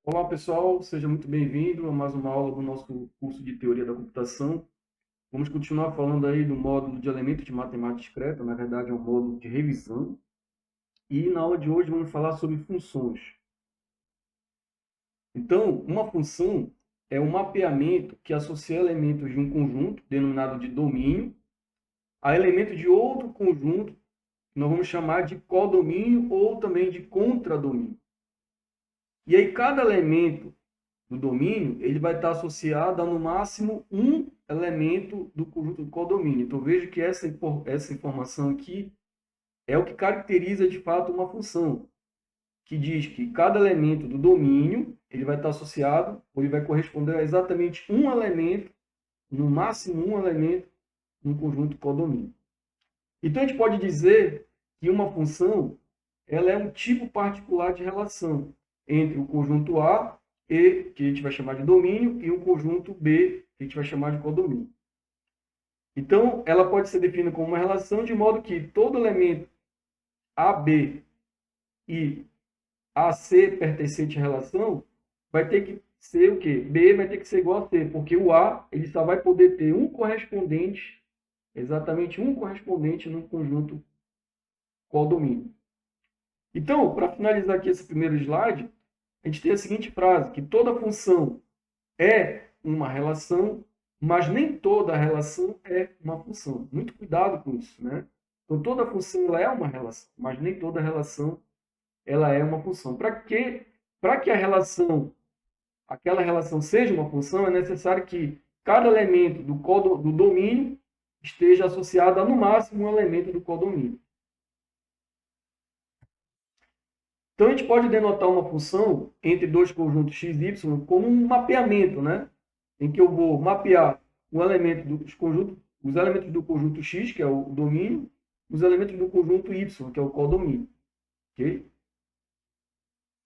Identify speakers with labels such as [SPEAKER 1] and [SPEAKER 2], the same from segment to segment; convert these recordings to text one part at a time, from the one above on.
[SPEAKER 1] Olá, pessoal, seja muito bem-vindo a mais uma aula do nosso curso de Teoria da Computação. Vamos continuar falando aí do módulo de elementos de matemática discreta, na verdade é um módulo de revisão. E na aula de hoje vamos falar sobre funções. Então, uma função é um mapeamento que associa elementos de um conjunto, denominado de domínio, a elementos de outro conjunto, que nós vamos chamar de codomínio ou também de contradomínio. E aí cada elemento do domínio, ele vai estar associado a, no máximo, um elemento do conjunto do codomínio. Então, veja que essa informação aqui é o que caracteriza, de fato, uma função, que diz que cada elemento do domínio, ele vai estar associado, ou ele vai corresponder a exatamente um elemento, no máximo um elemento, no conjunto codomínio. Então, a gente pode dizer que uma função, ela é um tipo particular de relação entre o conjunto A e, que a gente vai chamar de domínio, e o conjunto B, que a gente vai chamar de codomínio. Então, ela pode ser definida como uma relação de modo que todo elemento AB e AC pertencente à relação vai ter que ser o quê? B vai ter que ser igual a C, porque o A ele só vai poder ter um correspondente, exatamente um correspondente no conjunto codomínio. Então, para finalizar aqui esse primeiro slide, a gente tem a seguinte frase, que toda função é uma relação, mas nem toda relação é uma função. Muito cuidado com isso, né? Então, toda função ela é uma relação, mas nem toda relação ela é uma função. Para que a relação, aquela relação seja uma função, é necessário que cada elemento do domínio esteja associado a, no máximo, um elemento do codomínio. Então, a gente pode denotar uma função entre dois conjuntos x e y como um mapeamento, né? Em que eu vou mapear um elemento dos conjuntos, os elementos do conjunto x, que é o domínio, os elementos do conjunto y, que é o codomínio. Okay?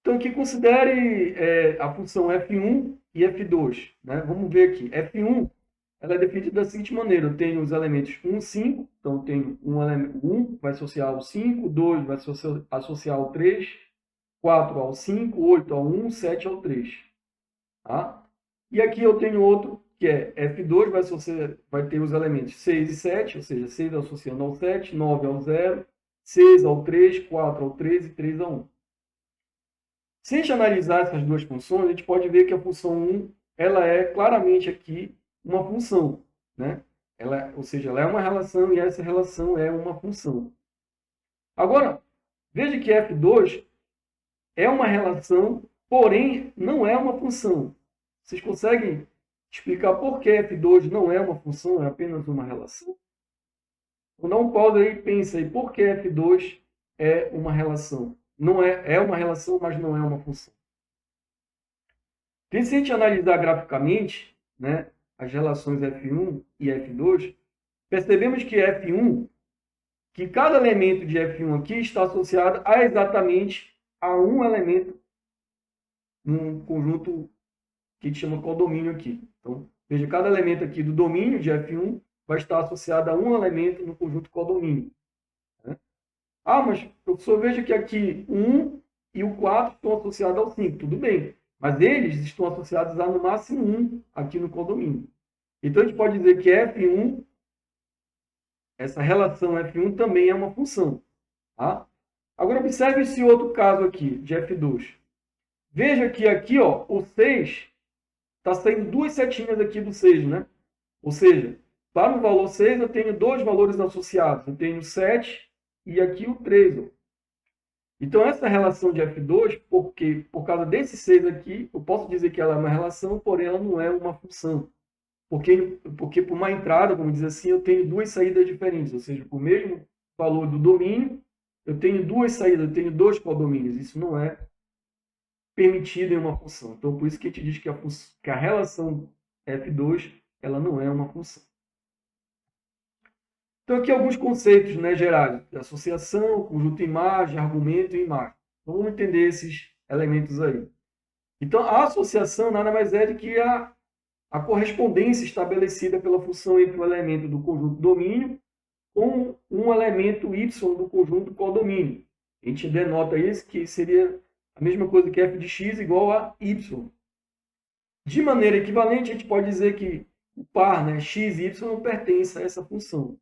[SPEAKER 1] Então, aqui considere a função f1 e f2. Né? Vamos ver aqui. f1 ela é definida da seguinte maneira. Eu tenho os elementos 1 e 5. Então, eu tenho 1 vai associar ao 5, 2 vai associar ao 3, 4 ao 5, 8 ao 1, 7 ao 3. Tá? E aqui eu tenho outro, que é F2, vai ter os elementos 6 e 7, ou seja, 6 associando ao 7, 9 ao 0, 6 ao 3, 4 ao 3 e 3 ao 1. Se a gente analisar essas duas funções, a gente pode ver que a função 1 ela é claramente aqui uma função. Né? Ou seja, ela é uma relação e essa relação é uma função. Agora, veja que F2 é uma relação, porém não é uma função. Vocês conseguem explicar por que F2 não é uma função, é apenas uma relação? Vou dar um pause aí e pensa aí, por que F2 é uma relação? Não é uma relação, mas não é uma função. Porque se a gente analisar graficamente, né, as relações F1 e F2, percebemos que F1, que cada elemento de F1 aqui está associado a exatamente a um elemento num conjunto que a gente chama codomínio aqui. Então, veja, cada elemento aqui do domínio de F1 vai estar associado a um elemento no conjunto codomínio. Né? Ah, mas, professor, veja que aqui o 1 e o 4 estão associados ao 5. Tudo bem, mas eles estão associados a, no máximo, 1 aqui no codomínio. Então, a gente pode dizer que F1, essa relação F1 também é uma função. Tá? Agora, observe esse outro caso aqui, de F2. Veja que aqui, ó, o 6 está saindo duas setinhas aqui do 6, né? Ou seja, para o valor 6 eu tenho dois valores associados. Eu tenho o 7 e aqui o 3. Ó. Então, essa relação de F2, por causa desse 6 aqui, eu posso dizer que ela é uma relação, porém ela não é uma função. Porque por uma entrada, vamos dizer assim, eu tenho duas saídas diferentes. Ou seja, por mesmo valor do domínio, eu tenho duas saídas, eu tenho dois codomínios. Isso não é permitido em uma função. Então, por isso que a gente diz que a relação F2 ela não é uma função. Então, aqui alguns conceitos, né, gerais. Associação, conjunto imagem, argumento e imagem. Então, vamos entender esses elementos aí. Então, a associação nada mais é do que a correspondência estabelecida pela função entre o elemento do conjunto domínio com um elemento y do conjunto codomínio. A gente denota isso que seria a mesma coisa que f de x igual a y. De maneira equivalente, a gente pode dizer que o par, né, x e y, pertence a essa função.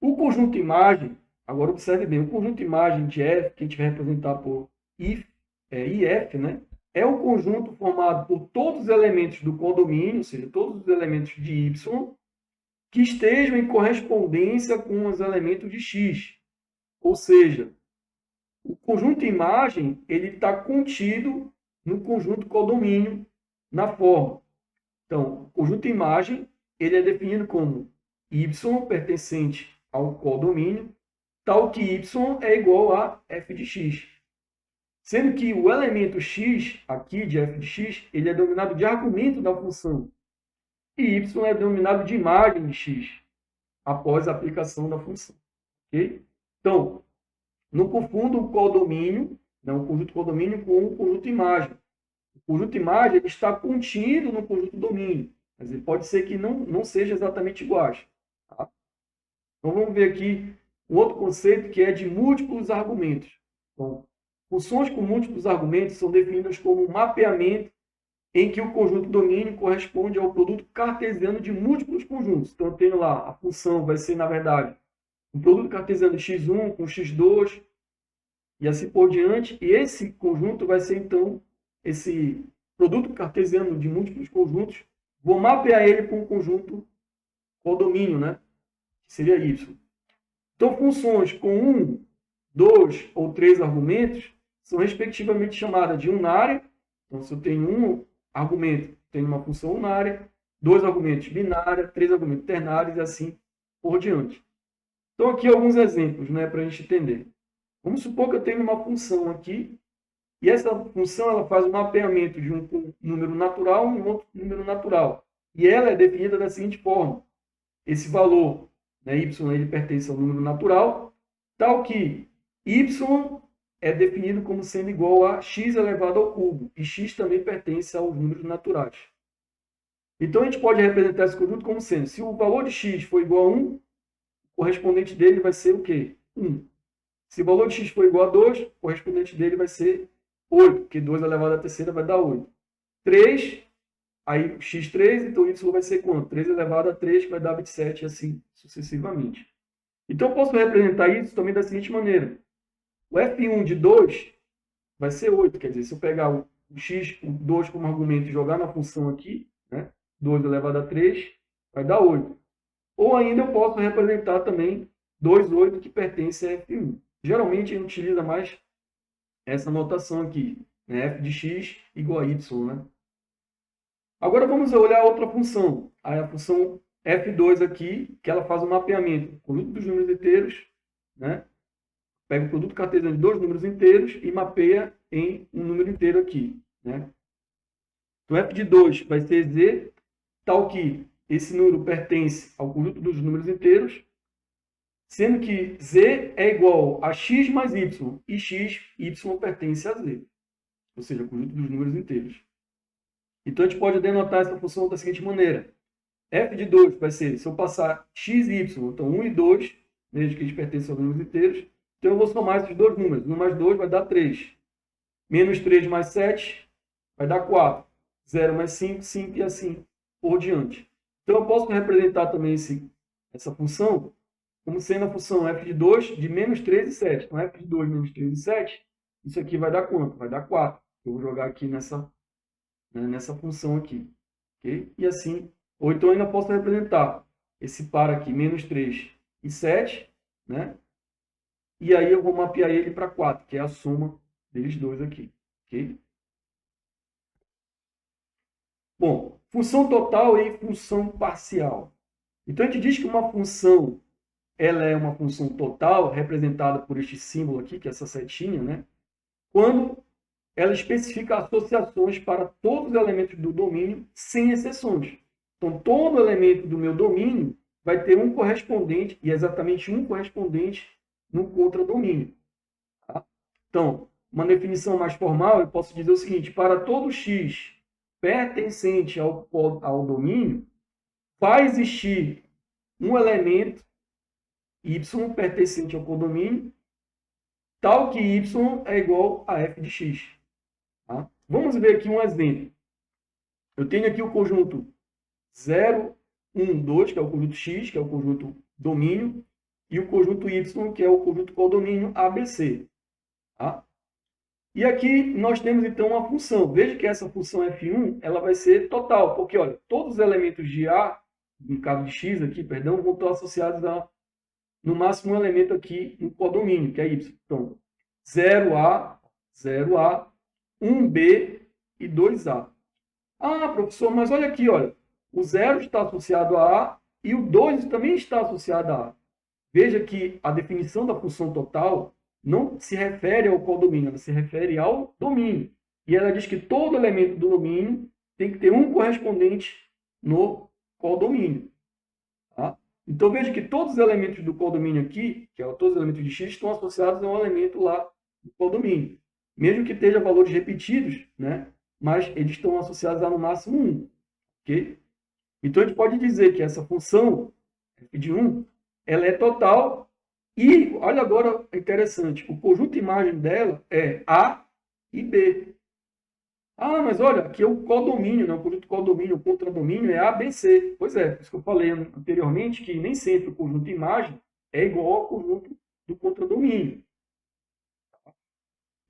[SPEAKER 1] O conjunto imagem, agora observe bem, o conjunto imagem de f, que a gente vai representar por if, if, né, é o conjunto formado por todos os elementos do condomínio, ou seja, todos os elementos de y, que estejam em correspondência com os elementos de x. Ou seja, o conjunto imagem ele está contido no conjunto codomínio na forma. Então, o conjunto imagem ele é definido como y pertencente ao codomínio, tal que y é igual a f de x. Sendo que o elemento x, aqui de f de x, ele é denominado de argumento da função. E y é denominado de imagem de x, após a aplicação da função. Okay? Então, não confunda o codomínio, né, o conjunto codomínio, com o conjunto imagem. O conjunto imagem ele está contido no conjunto domínio, mas ele pode ser que não seja exatamente iguais. Tá? Então, vamos ver aqui um outro conceito que é de múltiplos argumentos. Então, funções com múltiplos argumentos são definidas como um mapeamento em que o conjunto domínio corresponde ao produto cartesiano de múltiplos conjuntos. Então, eu tenho lá, a função vai ser, na verdade, um produto cartesiano x1 com x2, e assim por diante. E esse conjunto vai ser, então, esse produto cartesiano de múltiplos conjuntos. Vou mapear ele com o conjunto codomínio, né? Que seria y. Então, funções com 1, 2 ou 3 argumentos são respectivamente chamadas de unária. Então, se eu tenho um argumento, tenho uma função unária, 2 argumentos binária, 3 argumentos ternários e assim por diante. Então, aqui alguns exemplos, né, para a gente entender. Vamos supor que eu tenho uma função aqui, e essa função ela faz um mapeamento de um número natural e um outro número natural. E ela é definida da seguinte forma. Esse valor, né, y, ele pertence ao número natural, tal que y é definido como sendo igual a x elevado ao cubo, e x também pertence aos números naturais. Então, a gente pode representar esse conjunto como sendo, se o valor de x for igual a 1, o correspondente dele vai ser o quê? 1. Se o valor de x for igual a 2, o correspondente dele vai ser 8, porque 2 elevado à terceira vai dar 8. 3, aí x3, então y vai ser quanto? 3 elevado a 3, que vai dar 27, e assim sucessivamente. Então, eu posso representar isso também da seguinte maneira. O f1 de 2 vai ser 8, quer dizer, se eu pegar o x, o 2 como argumento e jogar na função aqui, né, 2 elevado a 3, vai dar 8. Ou ainda eu posso representar também 2, 8, que pertence a f1. Geralmente, a gente utiliza mais essa notação aqui, né, f de x igual a y. Né? Agora, vamos olhar outra função. A função f2 aqui, que ela faz um mapeamento, conjunto dos números inteiros, né? Pega o produto cartesiano de 2 números inteiros e mapeia em um número inteiro aqui. Né? Então, f de 2 vai ser z, tal que esse número pertence ao conjunto dos números inteiros, sendo que z é igual a x mais y, e x, y pertence a z, ou seja, o conjunto dos números inteiros. Então, a gente pode denotar essa função da seguinte maneira. F de 2 vai ser, se eu passar x e y, então 1 e 2, mesmo que eles pertencem aos números inteiros, então eu vou somar esses dois números. 1 mais 2 vai dar 3. Menos 3 mais 7 vai dar 4. 0 mais 5, 5 e assim por diante. Então, eu posso representar também essa função como sendo a função f de 2 de menos 3 e 7. Então, f de 2 menos 3 e 7, isso aqui vai dar quanto? Vai dar 4. Eu vou jogar aqui nessa função aqui. Okay? E assim, ou então ainda posso representar esse par aqui, menos 3 e 7, né? E aí eu vou mapear ele para 4, que é a soma deles dois aqui. Okay? Bom, função total e função parcial. Então, a gente diz que uma função ela é uma função total, representada por este símbolo aqui, que é essa setinha, né? Quando ela especifica associações para todos os elementos do domínio, sem exceções. Então, todo elemento do meu domínio vai ter um correspondente, e exatamente um correspondente no contradomínio. Tá? Então, uma definição mais formal, eu posso dizer o seguinte: para todo x pertencente ao domínio, vai existir um elemento y pertencente ao condomínio, tal que y é igual a f de x. Tá? Vamos ver aqui um exemplo. Eu tenho aqui o conjunto 0, 1, 2, que é o conjunto x, que é o conjunto domínio, e o conjunto y, que é o conjunto codomínio ABC. Tá? E aqui nós temos, então, uma função. Veja que essa função f1 ela vai ser total, porque olha, todos os elementos de A, no caso de x aqui, perdão, vão estar associados a, no máximo, um elemento aqui no codomínio, que é y. Então, 0A, 0A, 1B e 2A. Ah, professor, mas olha aqui, olha, o 0 está associado a A e o 2 também está associado a A. Veja que a definição da função total não se refere ao codomínio, ela se refere ao domínio. E ela diz que todo elemento do domínio tem que ter um correspondente no codomínio. Tá? Então veja que todos os elementos do codomínio aqui, que é todos os elementos de x, estão associados a um elemento lá do codomínio. Mesmo que esteja valores repetidos, né? Mas eles estão associados a no máximo 1. Okay? Então a gente pode dizer que essa função f de 1 ela é total. E, olha agora, interessante, o conjunto de imagem dela é A e B. Ah, mas olha, aqui é o codomínio, né? O conjunto codomínio, o contradomínio é ABC. Pois é, por isso que eu falei anteriormente que nem sempre o conjunto de imagem é igual ao conjunto do contradomínio.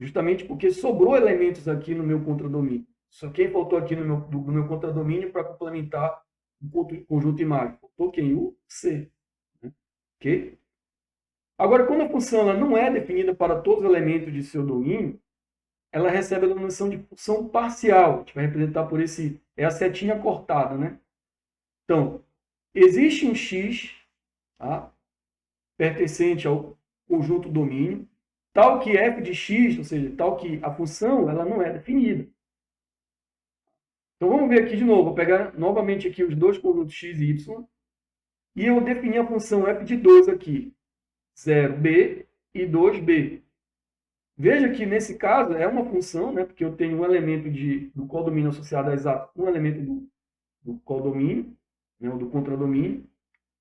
[SPEAKER 1] Justamente porque sobrou elementos aqui no meu contradomínio. Só quem faltou aqui no meu contradomínio para complementar o conjunto de imagem? Faltou quem? O C. Ok? Agora, quando a função ela não é definida para todos os elementos de seu domínio, ela recebe a denominação de função parcial. A gente vai representar por esse... É a setinha cortada, né? Então, existe um x, tá? Pertencente ao conjunto domínio, tal que f de x, ou seja, tal que a função ela não é definida. Então, vamos ver aqui de novo. Vou pegar novamente aqui os dois conjuntos x e y. E eu defini a função f de 2 aqui. 0b e 2b. Veja que, nesse caso, é uma função, né, porque eu tenho um elemento do codomínio associado a exato, um elemento do codomínio, né, do contradomínio.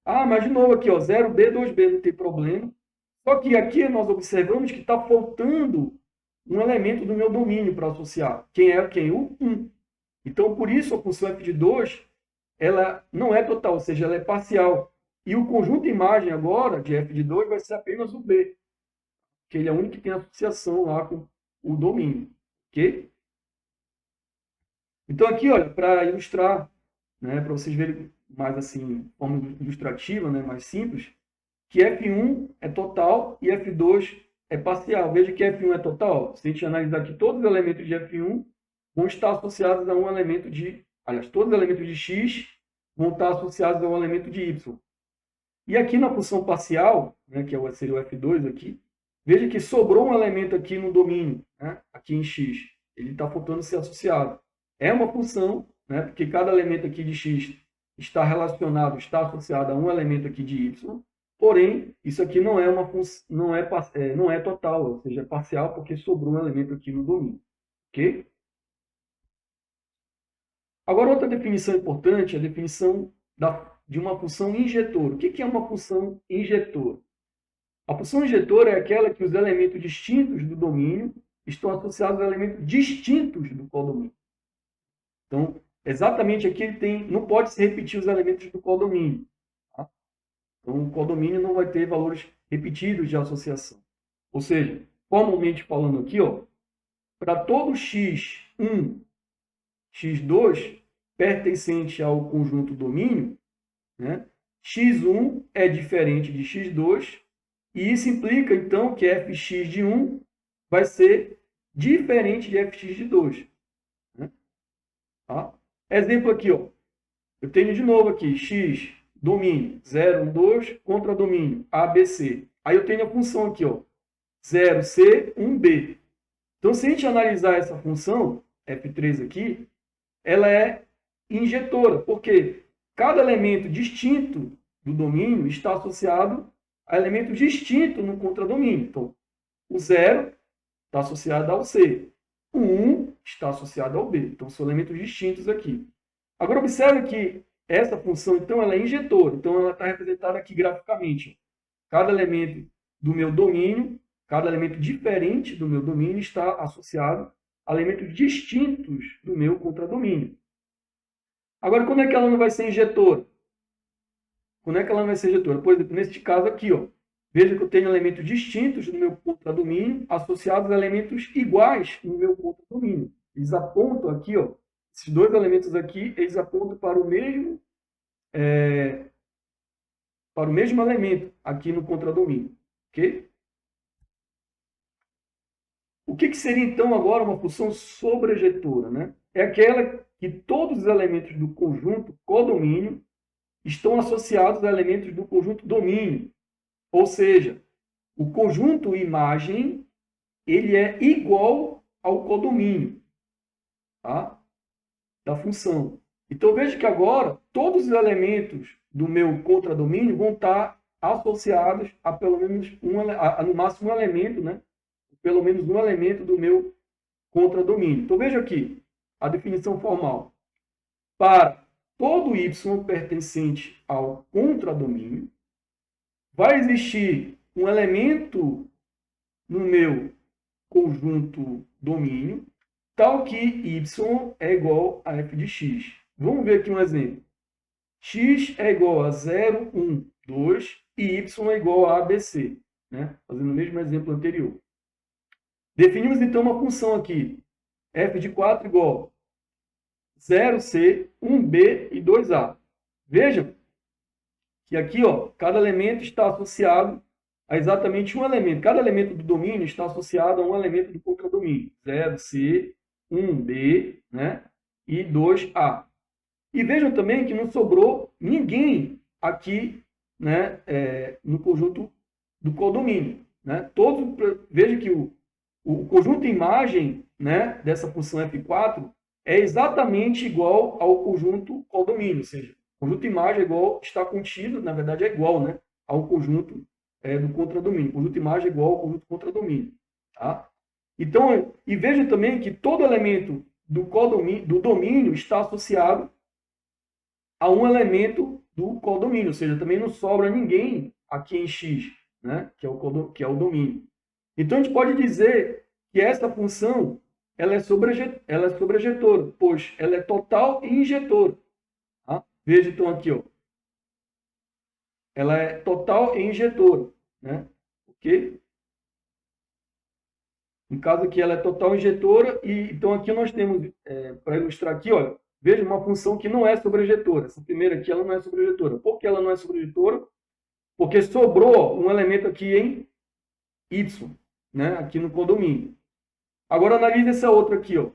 [SPEAKER 1] Ah, mas de novo aqui, ó, 0b, 2b, não tem problema. Só que aqui nós observamos que está faltando um elemento do meu domínio para associar. Quem é quem? O 1. Então, por isso, a função f de 2 ela não é total, ou seja, ela é parcial. E o conjunto de imagem agora, de f de 2, vai ser apenas o b, que ele é o único que tem associação lá com o domínio. Ok? Então, aqui, olha, para ilustrar, né, para vocês verem mais assim, de forma ilustrativa, né, mais simples, que F1 é total e F2 é parcial. Veja que F1 é total. Se a gente analisar aqui, todos os elementos de F1 vão estar associados a um elemento de... Aliás, todos os elementos de X vão estar associados a um elemento de Y. E aqui na função parcial, né, que seria o F2 aqui, veja que sobrou um elemento aqui no domínio, né, aqui em X. Ele está faltando ser associado. É uma função, né, porque cada elemento aqui de X está relacionado, está associado a um elemento aqui de Y. Porém, isso aqui não é uma função, não é total, ou seja, é parcial, porque sobrou um elemento aqui no domínio. Ok? Agora, outra definição importante é a definição de uma função injetora. O que é uma função injetora? A função injetora é aquela que os elementos distintos do domínio estão associados a elementos distintos do codomínio. Então, exatamente aqui ele tem, não pode se repetir os elementos do codomínio. Tá? Então, o codomínio não vai ter valores repetidos de associação. Ou seja, formalmente falando aqui, para todo x1, x2 pertencente ao conjunto domínio, né, x1 é diferente de x2, e isso implica, então, que fx de 1 vai ser diferente de fx de 2. Né? Tá? Exemplo aqui, eu tenho de novo aqui x, domínio, 0, 1, 2, contra domínio, ABC. Aí eu tenho a função aqui, 0C, 1B. Então, se a gente analisar essa função, f3 aqui, ela é injetora, porque cada elemento distinto do domínio está associado a elemento distinto no contradomínio. Então, o 0 está associado ao C. O 1 está associado ao B. Então, são elementos distintos aqui. Agora, observe que essa função, então, ela é injetora. Então, ela está representada aqui graficamente. Cada elemento do meu domínio, cada elemento diferente do meu domínio está associado a elementos distintos do meu contradomínio. Agora, quando é que ela não vai ser injetora? Quando é que ela não vai ser injetora? Por exemplo, neste caso aqui, ó, veja que eu tenho elementos distintos no meu contradomínio associados a elementos iguais no meu contradomínio. Eles apontam aqui, ó, esses dois elementos aqui, eles apontam para o mesmo elemento aqui no contradomínio. Ok? O que seria, então, agora uma função sobrejetora? Né? É aquela que todos os elementos do conjunto codomínio estão associados a elementos do conjunto domínio. Ou seja, o conjunto imagem ele é igual ao codomínio, tá? Da função. Então, veja que agora todos os elementos do meu contradomínio vão estar associados a pelo menos no máximo um elemento, né? Pelo menos um elemento do meu contradomínio. Então, veja aqui a definição formal. Para todo y pertencente ao contradomínio, vai existir um elemento no meu conjunto domínio, tal que y é igual a f de x. Vamos ver aqui um exemplo. X é igual a 0, 1, 2 e y é igual a ABC, né? Fazendo o mesmo exemplo anterior. Definimos então uma função aqui, f de 4 igual a 0c, 1b e 2a. Vejam que aqui, ó, cada elemento está associado a exatamente um elemento. Cada elemento do domínio está associado a um elemento do contradomínio. 0c, 1b, né? E 2a. E vejam também que não sobrou ninguém aqui, né, no conjunto do codomínio. Né? Veja que o conjunto imagem, né, dessa função F4 é exatamente igual ao conjunto codomínio, ou seja, o conjunto imagem é igual, está contido, na verdade é igual, né, ao conjunto do contradomínio. O conjunto imagem é igual ao conjunto contradomínio. Tá? Então, e veja também que todo elemento do domínio está associado a um elemento do codomínio, ou seja, também não sobra ninguém aqui em X, né, que é o domínio. Então, a gente pode dizer que essa função ela é sobrejetora, pois ela é total e injetora. Tá? Veja, então, aqui, ó. Ela é total e injetora. Né? Ok? No caso aqui, ela é total injetora. E, então, aqui nós temos, para ilustrar aqui, olha, veja uma função que não é sobrejetora. Essa primeira aqui, ela não é sobrejetora. Por que ela não é sobrejetora? Porque sobrou um elemento aqui em y, né? Aqui no codomínio. Agora, analise essa outra aqui. Ó.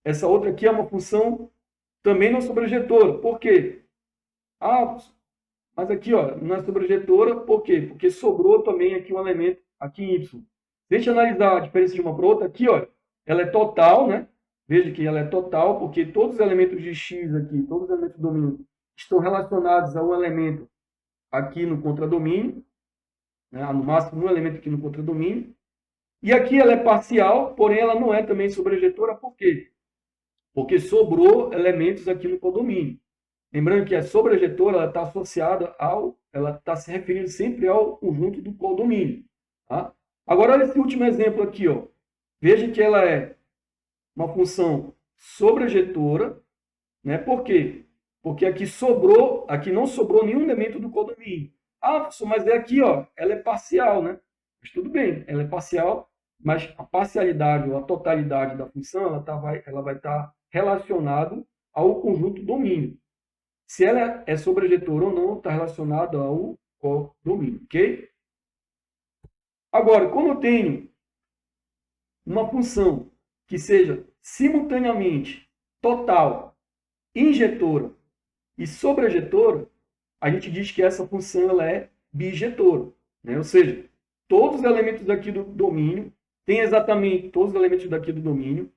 [SPEAKER 1] Essa outra aqui é uma função também não sobrejetora. Por quê? Ah, mas aqui ó, não é sobrejetora. Por quê? Porque sobrou também aqui um elemento aqui em y. Deixa eu analisar a diferença de uma para outra. Aqui, ó, ela é total, né? Veja que ela é total, porque todos os elementos de x aqui, todos os elementos do domínio, estão relacionados a um elemento aqui no contradomínio, né? No máximo um elemento aqui no contradomínio. E aqui ela é parcial, porém ela não é também sobrejetora. Por quê? Porque sobrou elementos aqui no codomínio. Lembrando que a sobrejetora ela está associada ela está se referindo sempre ao conjunto do codomínio. Tá? Agora, olha esse último exemplo aqui. Ó. Veja que ela é uma função sobrejetora. Né? Por quê? Porque aqui não sobrou nenhum elemento do codomínio. Ah, professor, mas é aqui, ó, ela é parcial, né? Mas tudo bem, ela é parcial, mas a parcialidade ou a totalidade da função ela vai estar relacionada ao conjunto domínio. Se ela é sobrejetora ou não, está relacionada ao codomínio, ok? Agora, quando eu tenho uma função que seja simultaneamente total, injetora e sobrejetora, a gente diz que essa função ela é bijetora. Né? Ou seja, todos os elementos daqui do domínio têm exatamente todos os elementos daqui do domínio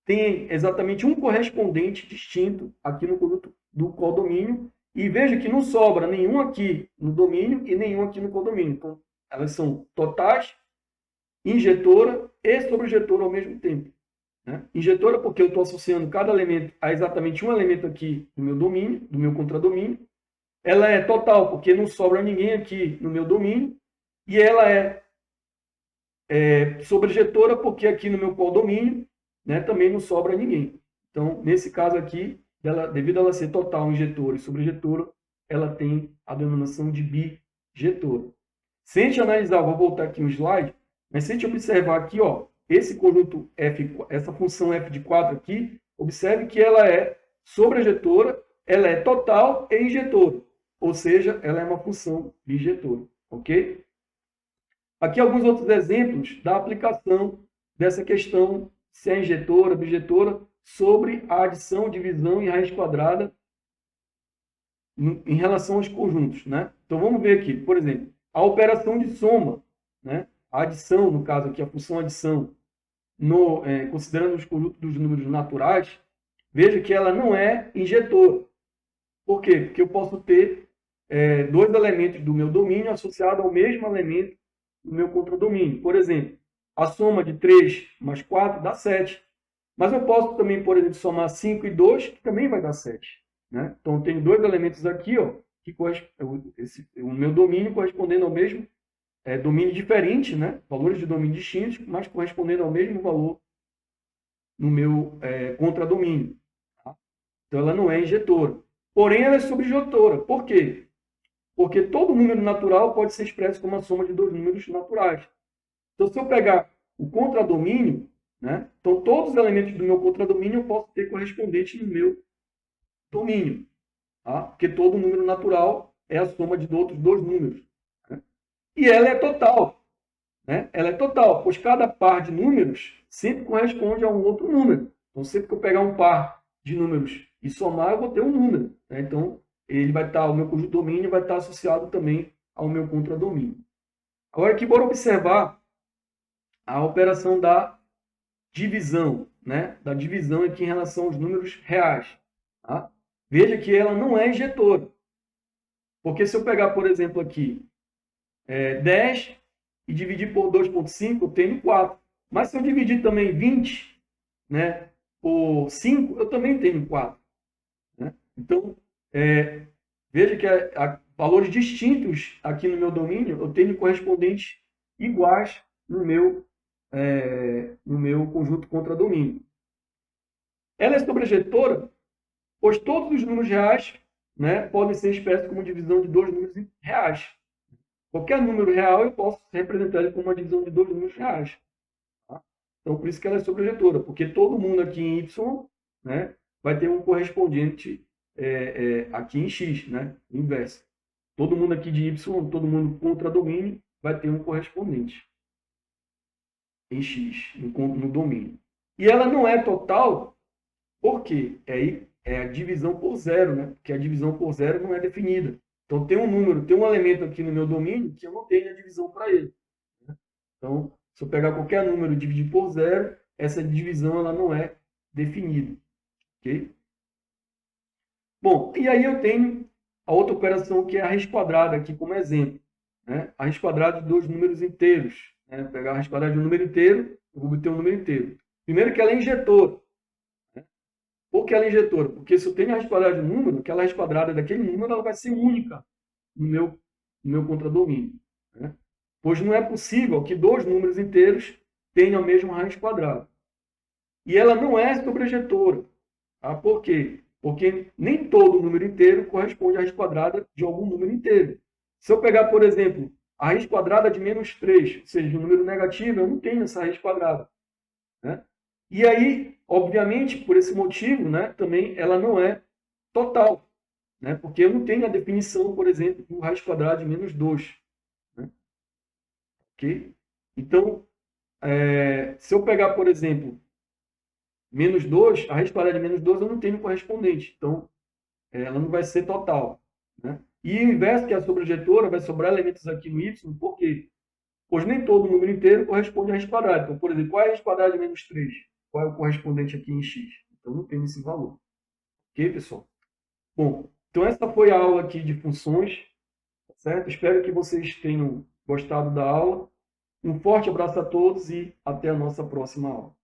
[SPEAKER 1] têm exatamente um correspondente distinto aqui no conjunto do codomínio. E veja que não sobra nenhum aqui no domínio e nenhum aqui no codomínio. Então, elas são totais, injetora e sobrejetora ao mesmo tempo. Né? Injetora porque eu estou associando cada elemento a exatamente um elemento aqui no meu domínio, do meu contradomínio. Ela é total porque não sobra ninguém aqui no meu domínio. E ela é sobrejetora, porque aqui no meu codomínio, né, também não sobra ninguém. Então, nesse caso aqui, devido a ela ser total, injetora e sobrejetora, ela tem a denominação de bijetora. Se a gente analisar, vou voltar aqui no slide, mas se a gente observar aqui, ó, esse conjunto F, essa função f de 4 aqui, observe que ela é sobrejetora, ela é total e injetora. Ou seja, ela é uma função bijetora. Ok? Aqui alguns outros exemplos da aplicação dessa questão se é injetora, bijetora, sobre a adição, divisão e raiz quadrada em relação aos conjuntos, né? Então vamos ver aqui, por exemplo, a operação de soma, né? A adição, no caso aqui, a função adição, considerando os conjuntos dos números naturais, veja que ela não é injetora. Por quê? Porque eu posso ter dois elementos do meu domínio associados ao mesmo elemento do meu contradomínio. Por exemplo, a soma de 3 mais 4 dá 7. Mas eu posso também, por exemplo, somar 5 e 2, que também vai dar 7. Né? Então, eu tenho dois elementos aqui, ó, que o meu domínio correspondendo ao mesmo domínio diferente, né? Valores de domínio distintos, mas correspondendo ao mesmo valor no meu contradomínio. Tá? Então, ela não é injetora. Porém, ela é sobrejetora. Por quê? Porque todo número natural pode ser expresso como a soma de dois números naturais. Então, se eu pegar o contradomínio, né? Então, todos os elementos do meu contradomínio eu posso ter correspondente no meu domínio. Tá? Porque todo número natural é a soma de outros dois números. Né? E ela é total. Né? Ela é total, pois cada par de números sempre corresponde a um outro número. Então, sempre que eu pegar um par de números e somar, eu vou ter um número. Né? Então, o meu conjunto domínio vai estar associado também ao meu contradomínio. Agora aqui, bora observar a operação da divisão, né? Da divisão aqui em relação aos números reais. Tá? Veja que ela não é injetora. Porque se eu pegar, por exemplo, aqui 10 e dividir por 2,5, eu tenho 4. Mas se eu dividir também 20, né, por 5, eu também tenho 4. Né? Então, veja que valores distintos aqui no meu domínio, eu tenho correspondentes iguais no meu conjunto contradomínio. Ela é sobrejetora, pois todos os números reais, né, podem ser expressos como divisão de dois números reais. Qualquer número real eu posso representar ele como uma divisão de dois números reais. Tá? Então, por isso que ela é sobrejetora, porque todo mundo aqui em Y, né, vai ter um correspondente aqui em X, né, inverso. Todo mundo aqui de Y, todo mundo contra domínio, vai ter um correspondente em X, no domínio. E ela não é total, porque é a divisão por zero, né? Porque a divisão por zero não é definida. Então, tem um elemento aqui no meu domínio que eu não tenho a divisão para ele. Né? Então, se eu pegar qualquer número e dividir por zero, essa divisão ela não é definida. Ok? Bom, e aí eu tenho a outra operação que é a raiz quadrada aqui como exemplo. Né? A raiz quadrada de dois números inteiros. Né? Pegar a raiz quadrada de um número inteiro, eu vou obter um número inteiro. Primeiro que ela é injetora. Né? Por que ela é injetora? Porque se eu tenho a raiz quadrada de um número, aquela raiz quadrada daquele número ela vai ser única no meu contradomínio. Né? Pois não é possível que dois números inteiros tenham a mesma raiz quadrada. E ela não é sobrejetora. Tá? Por quê? Porque nem todo número inteiro corresponde à raiz quadrada de algum número inteiro. Se eu pegar, por exemplo, a raiz quadrada de menos 3, ou seja, de um número negativo, eu não tenho essa raiz quadrada. Né? E aí, obviamente, por esse motivo, né, também ela não é total. Né? Porque eu não tenho a definição, por exemplo, do raiz quadrada de menos 2. Né? Okay? Então, se eu pegar, por exemplo, menos 2, a raiz quadrada de menos 2 eu não tenho correspondente. Então, ela não vai ser total. Né? E o inverso, que é a sobrejetora, vai sobrar elementos aqui no y, por quê? Pois nem todo número inteiro corresponde à raiz quadrada. Então, por exemplo, qual é a raiz quadrada de menos 3? Qual é o correspondente aqui em x? Então, não tem esse valor. Ok, pessoal? Bom, então essa foi a aula aqui de funções. Certo? Espero que vocês tenham gostado da aula. Um forte abraço a todos e até a nossa próxima aula.